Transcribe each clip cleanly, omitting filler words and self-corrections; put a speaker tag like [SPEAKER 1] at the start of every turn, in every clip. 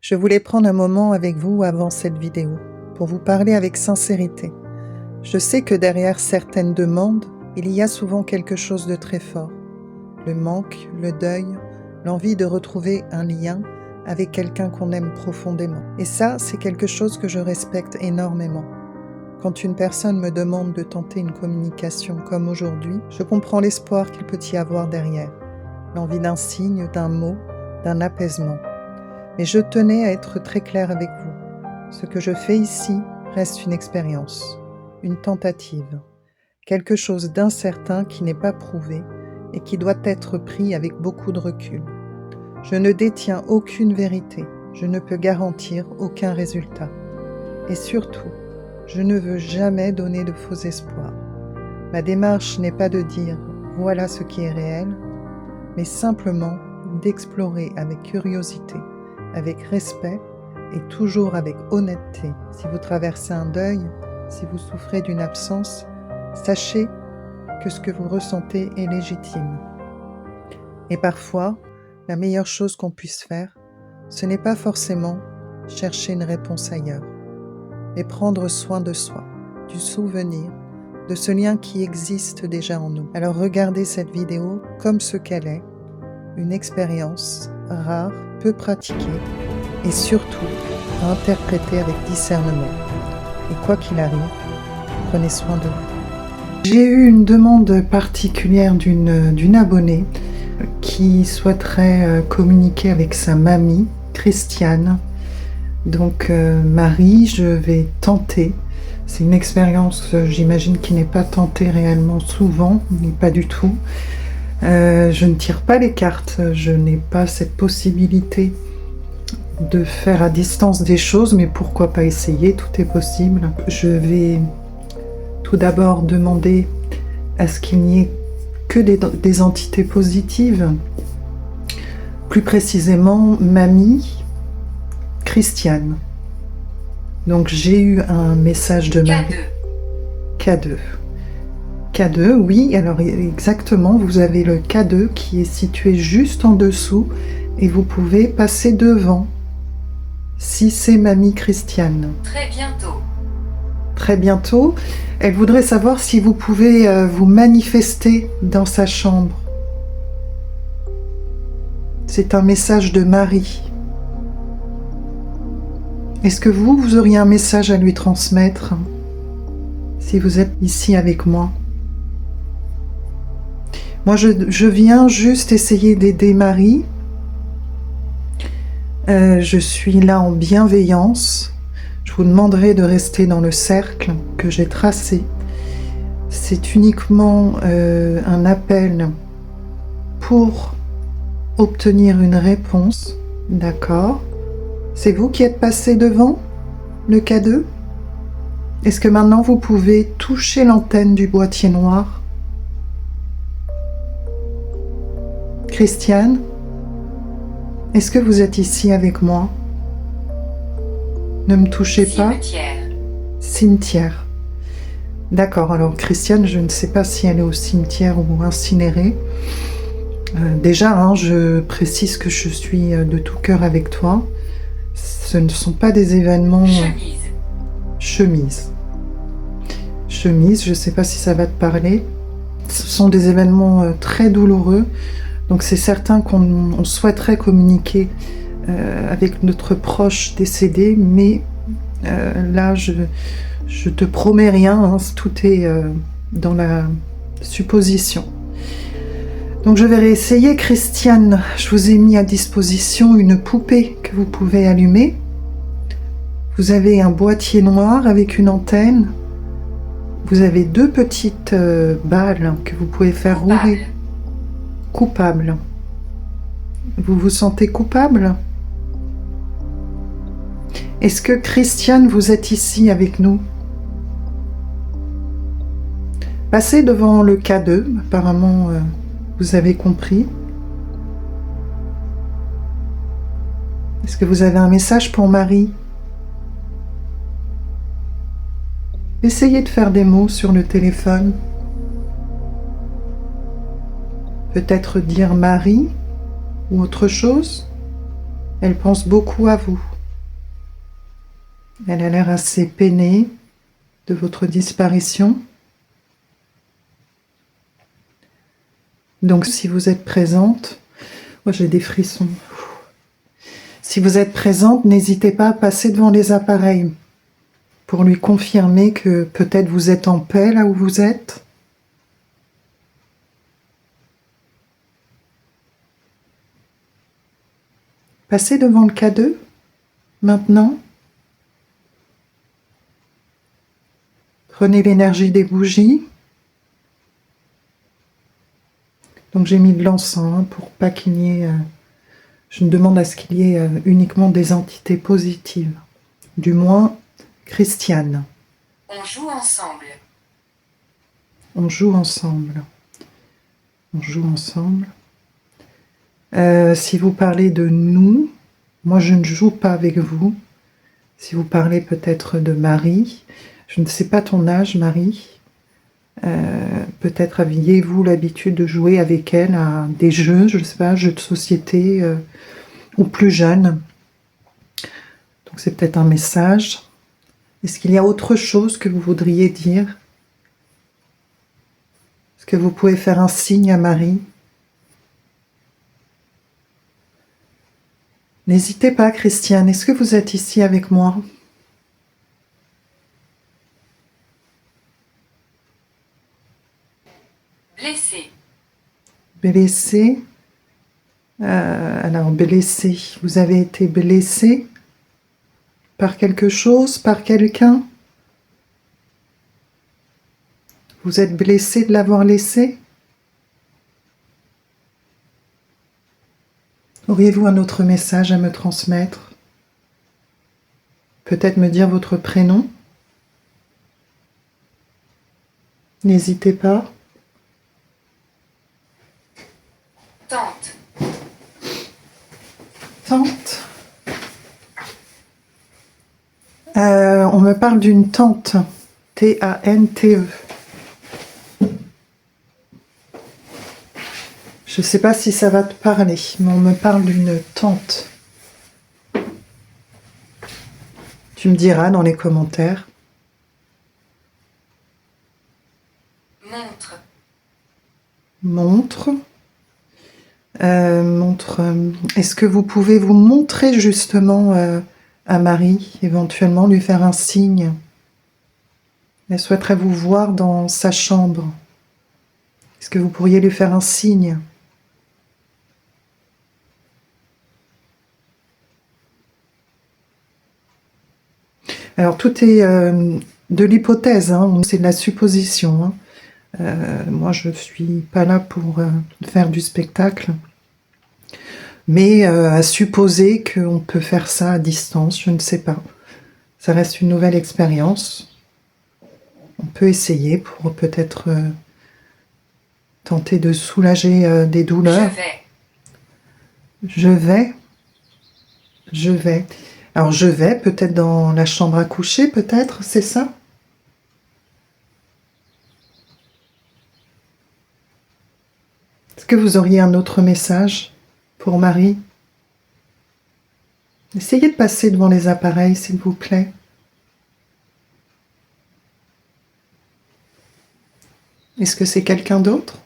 [SPEAKER 1] Je voulais prendre un moment avec vous avant cette vidéo, pour vous parler avec sincérité. Je sais que derrière certaines demandes, il y a souvent quelque chose de très fort. Le manque, le deuil, l'envie de retrouver un lien avec quelqu'un qu'on aime profondément. Et ça, c'est quelque chose que je respecte énormément. Quand une personne me demande de tenter une communication comme aujourd'hui, je comprends l'espoir qu'il peut y avoir derrière. L'envie d'un signe, d'un mot, d'un apaisement. Mais je tenais à être très claire avec vous. Ce que je fais ici reste une expérience, une tentative, quelque chose d'incertain qui n'est pas prouvé et qui doit être pris avec beaucoup de recul. Je ne détiens aucune vérité, je ne peux garantir aucun résultat. Et surtout, je ne veux jamais donner de faux espoirs. Ma démarche n'est pas de dire « voilà ce qui est réel », mais simplement d'explorer avec curiosité, avec respect et toujours avec honnêteté. Si vous traversez un deuil, si vous souffrez d'une absence, sachez que ce que vous ressentez est légitime. Et parfois, la meilleure chose qu'on puisse faire, ce n'est pas forcément chercher une réponse ailleurs, mais prendre soin de soi, du souvenir, de ce lien qui existe déjà en nous. Alors regardez cette vidéo comme ce qu'elle est, une expérience rare, peu pratiquée, et surtout à interpréter avec discernement. Et quoi qu'il arrive, prenez soin de vous. J'ai eu une demande particulière d'une abonnée qui souhaiterait communiquer avec sa mamie, Christiane. Donc Marie, je vais tenter. C'est une expérience, j'imagine, qui n'est pas tentée réellement souvent, mais pas du tout. Je ne tire pas les cartes, je n'ai pas cette possibilité de faire à distance des choses, mais pourquoi pas essayer, tout est possible. Je vais tout d'abord demander à ce qu'il n'y ait que des entités positives, plus précisément mamie, Christiane. Donc j'ai eu un message de Marie. K2. K2, oui, alors exactement, vous avez le K2 qui est situé juste en dessous et vous pouvez passer devant si c'est mamie Christiane.
[SPEAKER 2] Très bientôt.
[SPEAKER 1] Très bientôt. Elle voudrait savoir si vous pouvez vous manifester dans sa chambre. C'est un message de Marie. Est-ce que vous auriez un message à lui transmettre si vous êtes ici avec moi? Moi, je viens juste essayer d'aider Marie. Je suis là en bienveillance. Je vous demanderai de rester dans le cercle que j'ai tracé. C'est uniquement un appel pour obtenir une réponse. D'accord? C'est vous qui êtes passé devant le K2? Est-ce que maintenant vous pouvez toucher l'antenne du boîtier noir? Christiane, est-ce que vous êtes ici avec moi? Ne me touchez pas. Cimetière. D'accord, alors Christiane, je ne sais pas si elle est au cimetière ou incinérée. Déjà, hein, je précise que je suis de tout cœur avec toi. Ce ne sont pas des événements... Chemise. Chemise, je ne sais pas si ça va te parler. Ce sont des événements très douloureux. Donc c'est certain qu'on souhaiterait communiquer avec notre proche décédé, mais là, je te promets rien, hein, tout est dans la supposition. Donc je vais réessayer. Christiane, je vous ai mis à disposition une poupée que vous pouvez allumer. Vous avez un boîtier noir avec une antenne. Vous avez deux petites balles que vous pouvez faire rouler. Coupable. Vous vous sentez coupable? Est-ce que Christiane, vous êtes ici avec nous? Passez devant le K2, apparemment vous avez compris. Est-ce que vous avez un message pour Marie? Essayez de faire des mots sur le téléphone. Peut-être dire Marie ou autre chose. Elle pense beaucoup à vous. Elle a l'air assez peinée de votre disparition. Donc si vous êtes présente, moi j'ai des frissons. Si vous êtes présente, n'hésitez pas à passer devant les appareils pour lui confirmer que peut-être vous êtes en paix là où vous êtes. Passez devant le K2 maintenant. Prenez l'énergie des bougies. Donc j'ai mis de l'encens pour pas qu'il y ait... je ne demande à ce qu'il y ait uniquement des entités positives. Du moins, Christiane.
[SPEAKER 2] On joue ensemble.
[SPEAKER 1] On joue ensemble. On joue ensemble. Si vous parlez de nous, moi je ne joue pas avec vous. Si vous parlez peut-être de Marie, je ne sais pas ton âge, Marie. Peut-être aviez-vous l'habitude de jouer avec elle à des jeux, je ne sais pas, jeux de société, ou plus jeune. Donc c'est peut-être un message. Est-ce qu'il y a autre chose que vous voudriez dire? Est-ce que vous pouvez faire un signe à Marie? N'hésitez pas, Christiane, est-ce que vous êtes ici avec moi?
[SPEAKER 2] Blessé.
[SPEAKER 1] Blessé. Alors, blessé. Vous avez été blessé par quelque chose, par quelqu'un? Vous êtes blessé de l'avoir laissé? Auriez-vous un autre message à me transmettre? Peut-être me dire votre prénom? N'hésitez pas.
[SPEAKER 2] Tante.
[SPEAKER 1] Tante. On me parle d'une tante. T-A-N-T-E. Je ne sais pas si ça va te parler, mais on me parle d'une tante. Tu me diras dans les commentaires.
[SPEAKER 2] Montre.
[SPEAKER 1] Montre. Montre. Est-ce que vous pouvez vous montrer justement à Marie, éventuellement lui faire un signe? Elle souhaiterait vous voir dans sa chambre. Est-ce que vous pourriez lui faire un signe? Alors tout est de l'hypothèse, hein, c'est de la supposition. Hein. Moi je ne suis pas là pour faire du spectacle. Mais à supposer qu'on peut faire ça à distance, je ne sais pas. Ça reste une nouvelle expérience. On peut essayer pour peut-être tenter de soulager des douleurs. Je vais. Je vais. Alors je vais peut-être dans la chambre à coucher, peut-être, c'est ça? Est-ce que vous auriez un autre message pour Marie? Essayez de passer devant les appareils, s'il vous plaît. Est-ce que c'est quelqu'un d'autre?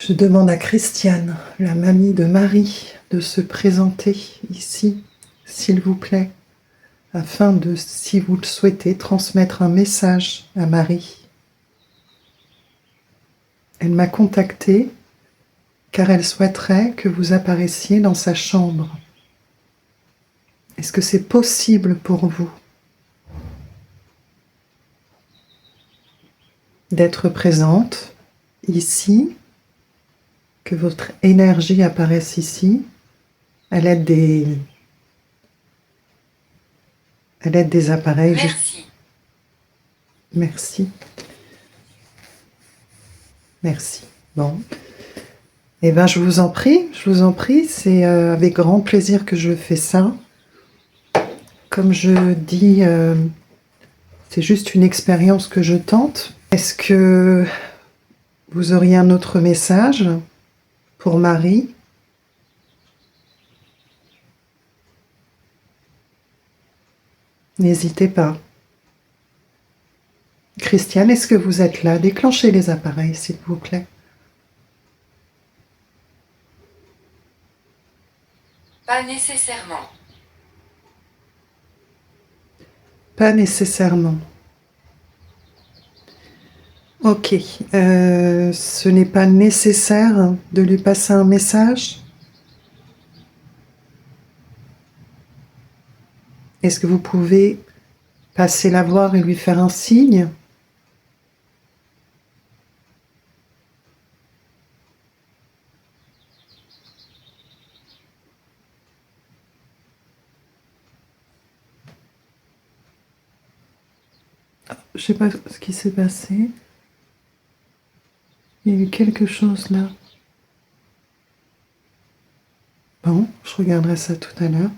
[SPEAKER 1] Je demande à Christiane, la mamie de Marie, de se présenter ici, s'il vous plaît, afin de, si vous le souhaitez, transmettre un message à Marie. Elle m'a contactée car elle souhaiterait que vous apparaissiez dans sa chambre. Est-ce que c'est possible pour vous d'être présente ici, que votre énergie apparaisse ici, à l'aide des appareils?
[SPEAKER 2] Merci.
[SPEAKER 1] Merci. Merci. Bon. Eh bien, je vous en prie, c'est avec grand plaisir que je fais ça. Comme je dis, c'est juste une expérience que je tente. Est-ce que vous auriez un autre message pour Marie? N'hésitez pas. Christiane, est-ce que vous êtes là? Déclenchez les appareils, s'il vous plaît.
[SPEAKER 2] Pas nécessairement.
[SPEAKER 1] Pas nécessairement. Ok. Ce n'est pas nécessaire de lui passer un message? Est-ce que vous pouvez passer la voir et lui faire un signe? Je ne sais pas ce qui s'est passé. Il y a eu quelque chose là. Bon, je regarderai ça tout à l'heure.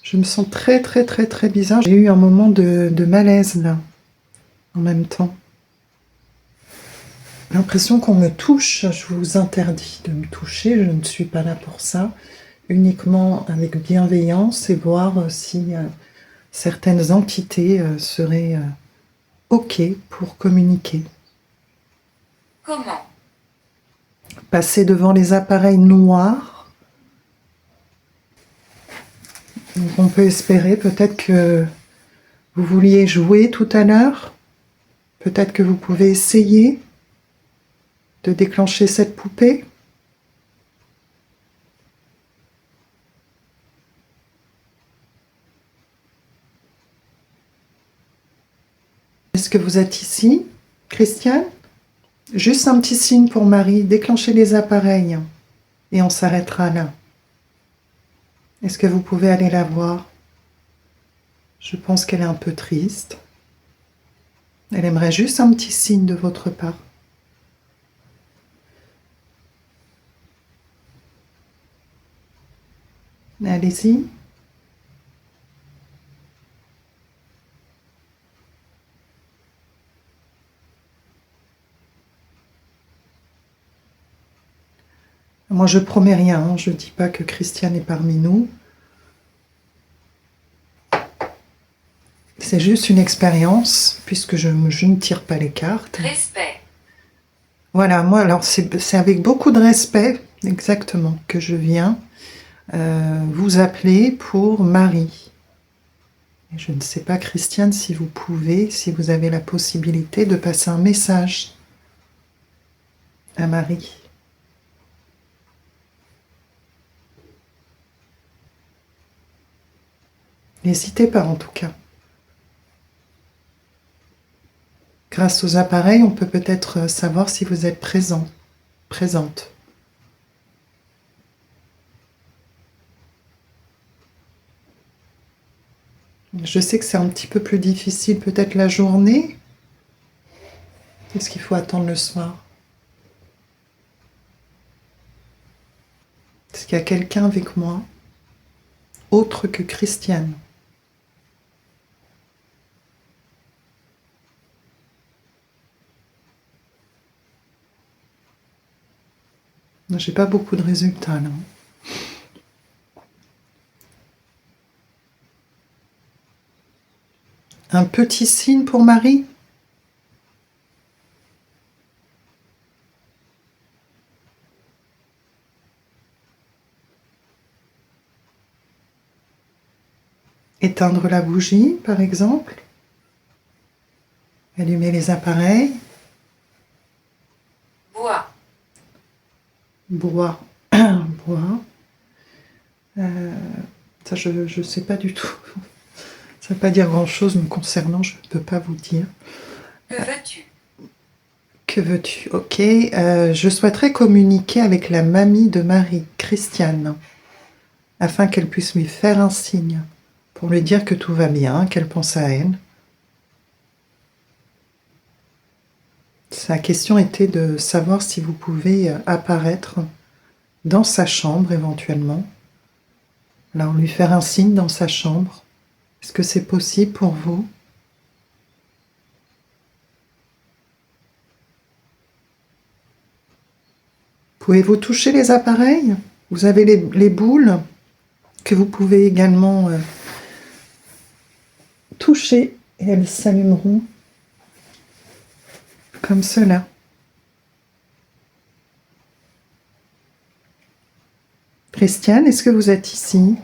[SPEAKER 1] Je me sens très très très très bizarre. J'ai eu un moment de malaise là, en même temps. L'impression qu'on me touche. Je vous interdis de me toucher. Je ne suis pas là pour ça. Uniquement avec bienveillance et voir si certaines entités seraient OK pour communiquer.
[SPEAKER 2] Comment?
[SPEAKER 1] Passer devant les appareils noirs. Donc on peut espérer peut-être que vous vouliez jouer tout à l'heure. Peut-être que vous pouvez essayer de déclencher cette poupée. Est-ce que vous êtes ici, Christiane? Juste un petit signe pour Marie. Déclenchez les appareils et on s'arrêtera là. Est-ce que vous pouvez aller la voir? Je pense qu'elle est un peu triste. Elle aimerait juste un petit signe de votre part. Allez-y. Moi, je promets rien, hein. Je ne dis pas que Christiane est parmi nous. C'est juste une expérience, puisque je ne tire pas les cartes.
[SPEAKER 2] Respect.
[SPEAKER 1] Voilà, moi, alors c'est avec beaucoup de respect, exactement, que je viens vous appeler pour Marie. Et je ne sais pas, Christiane, si vous pouvez, si vous avez la possibilité de passer un message à Marie. N'hésitez pas, en tout cas. Grâce aux appareils, on peut peut-être savoir si vous êtes présent, présente. Je sais que c'est un petit peu plus difficile, peut-être la journée. Est-ce qu'il faut attendre le soir? Est-ce qu'il y a quelqu'un avec moi, autre que Christiane? J'ai pas beaucoup de résultats là. Un petit signe pour Marie? Éteindre la bougie, par exemple. Allumer les appareils.
[SPEAKER 2] Bois.
[SPEAKER 1] Bois. Bois. Ça, je ne sais pas du tout. Ça ne veut pas dire grand-chose me concernant, je ne peux pas vous dire.
[SPEAKER 2] Que veux-tu?
[SPEAKER 1] Que veux-tu? Ok. Je souhaiterais communiquer avec la mamie de Marie, Christiane, afin qu'elle puisse lui faire un signe, pour lui dire que tout va bien, qu'elle pense à elle. Sa question était de savoir si vous pouvez apparaître dans sa chambre éventuellement. Alors lui faire un signe dans sa chambre. Est-ce que c'est possible pour vous? Pouvez-vous toucher les appareils? Vous avez les boules que vous pouvez également toucher et elles s'allumeront comme cela. Christiane, est-ce que vous êtes ici?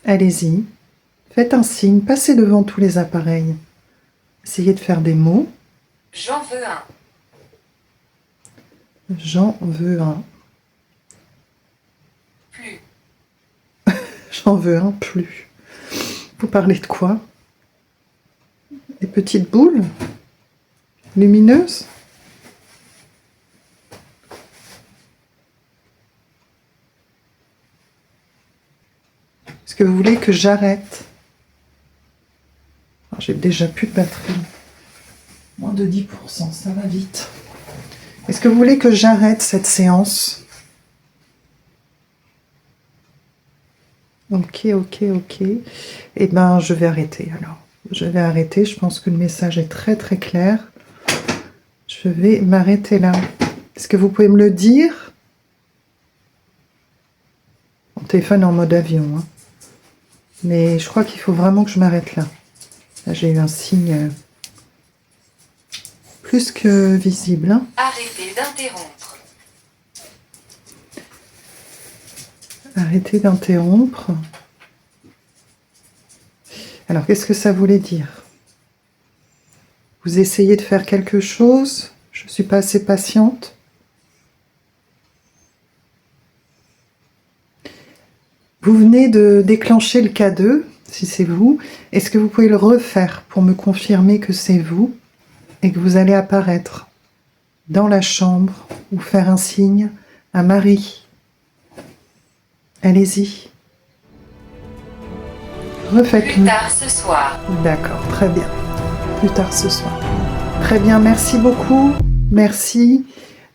[SPEAKER 1] Allez-y, faites un signe, passez devant tous les appareils. Essayez de faire des mots.
[SPEAKER 2] J'en veux un.
[SPEAKER 1] J'en veux un.
[SPEAKER 2] Plus.
[SPEAKER 1] J'en veux un plus. Vous parlez de quoi? Des petites boules lumineuses? Est-ce que vous voulez que j'arrête? J'ai déjà plus de batterie. Moins de 10%, ça va vite. Est-ce que vous voulez que j'arrête cette séance? Ok. Eh bien, je vais arrêter alors. Je vais arrêter. Je pense que le message est très très clair. Je vais m'arrêter là. Est-ce que vous pouvez me le dire? Mon téléphone est en mode avion. Hein. Mais je crois qu'il faut vraiment que je m'arrête là. Là, j'ai eu un signe plus que visible. Hein.
[SPEAKER 2] Arrêtez d'interrompre.
[SPEAKER 1] Arrêtez d'interrompre. Alors, qu'est-ce que ça voulait dire? Vous essayez de faire quelque chose? Je ne suis pas assez patiente. Vous venez de déclencher le K2, si c'est vous. Est-ce que vous pouvez le refaire pour me confirmer que c'est vous et que vous allez apparaître dans la chambre ou faire un signe à Marie? Allez-y. Refaites-le.
[SPEAKER 2] Plus tard ce soir.
[SPEAKER 1] D'accord, très bien. Plus tard ce soir. Très bien, merci beaucoup. Merci.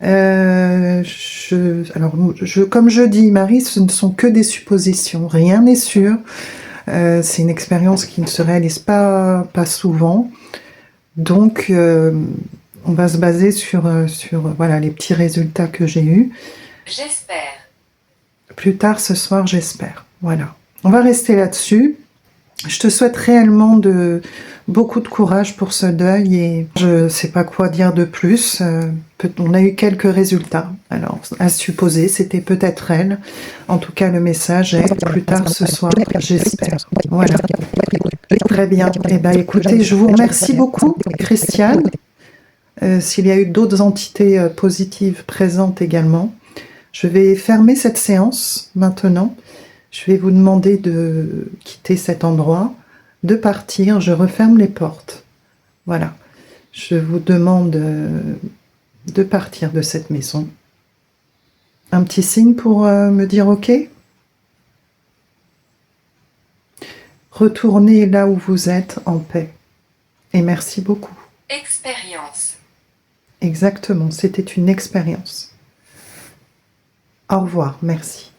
[SPEAKER 1] Comme je dis, Marie, ce ne sont que des suppositions. Rien n'est sûr. C'est une expérience qui ne se réalise pas souvent. Donc, on va se baser sur voilà, les petits résultats que j'ai eus.
[SPEAKER 2] J'espère.
[SPEAKER 1] Plus tard ce soir, j'espère. Voilà. On va rester là-dessus. Je te souhaite réellement beaucoup de courage pour ce deuil et je ne sais pas quoi dire de plus. On a eu quelques résultats. Alors, à supposer, c'était peut-être elle. En tout cas, le message est plus tard ce soir, j'espère. Voilà. Très bien. Eh bien, écoutez, je vous remercie beaucoup, Christiane. S'il y a eu d'autres entités positives présentes également. Je vais fermer cette séance maintenant. Je vais vous demander de quitter cet endroit, de partir. Je referme les portes. Voilà. Je vous demande de partir de cette maison. Un petit signe pour me dire OK? Retournez là où vous êtes en paix. Et merci beaucoup.
[SPEAKER 2] Expérience.
[SPEAKER 1] Exactement, c'était une expérience. Au revoir, merci.